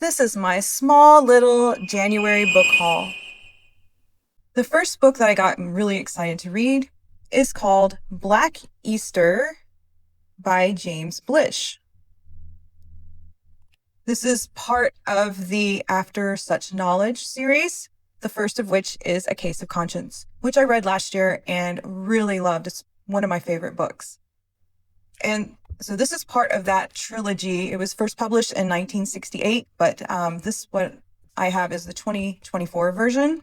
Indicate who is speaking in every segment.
Speaker 1: This is my small little January book haul. The first book that I got really excited to read is called Black Easter by James Blish. This is part of the After Such Knowledge series, the first of which is A Case of Conscience, which I read last year and really loved. It's one of my favorite books. And so this is part of that trilogy. It was first published in 1968, but what I have is the 2024 version.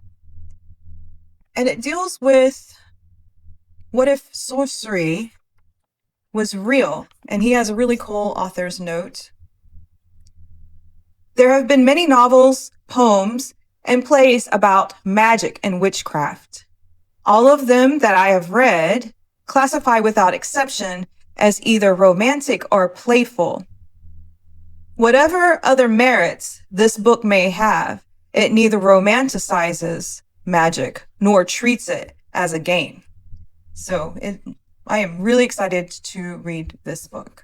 Speaker 1: And it deals with what if sorcery was real? And he has a really cool author's note. There have been many novels, poems, and plays about magic and witchcraft. All of them that I have read classify without exception as either romantic or playful. Whatever other merits this book may have, it neither romanticizes magic nor treats it as a game. So I am really excited to read this book.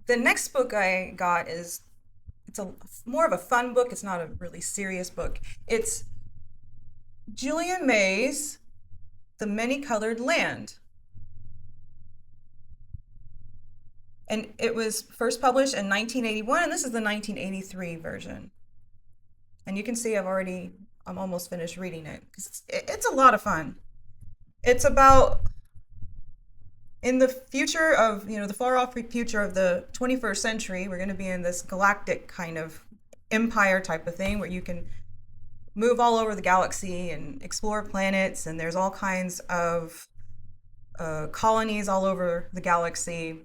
Speaker 1: The next book I got it's more of a fun book. It's not a really serious book. It's Julian May's The Many-Colored Land. And it was first published in 1981, and this is the 1983 version. And you can see I'm almost finished reading it. It's a lot of fun. It's about in the future of, the far off future of the 21st century, we're going to be in this galactic kind of empire type of thing where you can move all over the galaxy and explore planets, and there's all kinds of colonies all over the galaxy.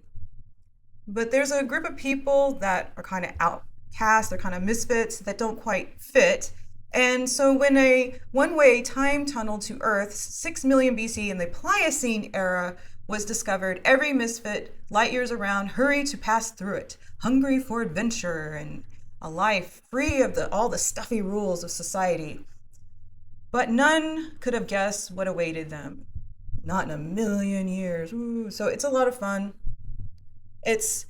Speaker 1: But there's a group of people that are kind of outcast, they're kind of misfits that don't quite fit. And so when a one-way time tunnel to Earth, 6 million BC in the Pliocene era, was discovered, every misfit, light years around, hurried to pass through it, hungry for adventure and a life free of all the stuffy rules of society. But none could have guessed what awaited them. Not in a million years. Ooh. So it's a lot of fun. It's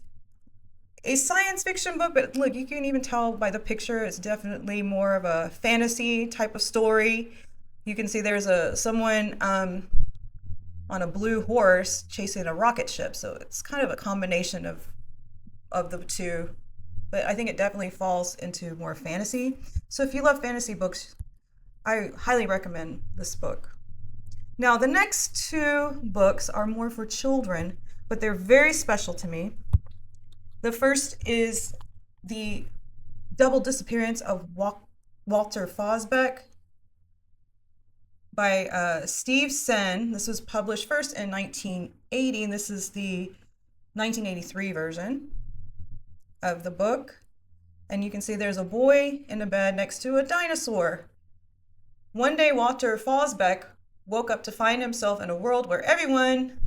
Speaker 1: a science fiction book, but look, you can even tell by the picture, it's definitely more of a fantasy type of story. You can see there's someone on a blue horse chasing a rocket ship. So it's kind of a combination of the two. But I think it definitely falls into more fantasy. So if you love fantasy books, I highly recommend this book. Now, the next two books are more for children, but they're very special to me. The first is The Double Disappearance of Walter Fosbeck by Steve Senn. This was published first in 1980, and this is the 1983 version of the book. And you can see there's a boy in a bed next to a dinosaur. One day, Walter Fosbeck woke up to find himself in a world where everyone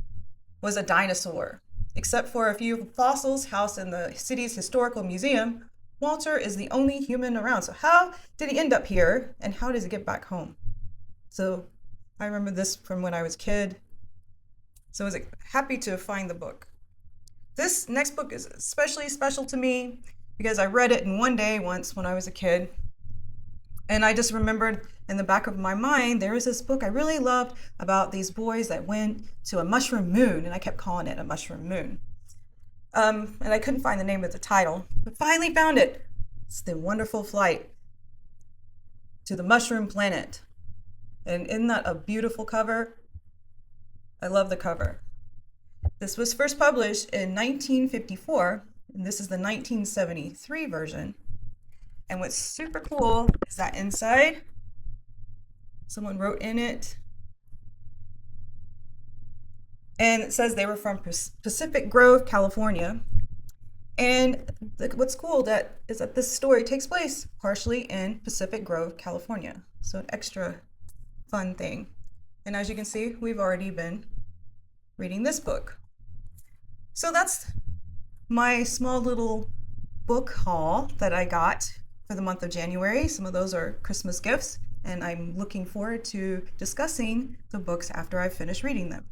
Speaker 1: was a dinosaur. Except for a few fossils housed in the city's historical museum, Walter is the only human around. So how did he end up here, and how does he get back home? So I remember this from when I was a kid. So I was happy to find the book. This next book is especially special to me because I read it in one day once when I was a kid. And I just remembered in the back of my mind, there was this book I really loved about these boys that went to a mushroom moon, and I kept calling it a mushroom moon. And I couldn't find the name of the title, but finally found it. It's The Wonderful Flight to the Mushroom Planet. And isn't that a beautiful cover? I love the cover. This was first published in 1954, and this is the 1973 version. And what's super cool is that inside, someone wrote in it, and it says they were from Pacific Grove, California. And what's cool is that this story takes place partially in Pacific Grove, California. So an extra fun thing. And as you can see, we've already been reading this book. So that's my small little book haul that I got for the month of January. Some of those are Christmas gifts, and I'm looking forward to discussing the books after I finish reading them.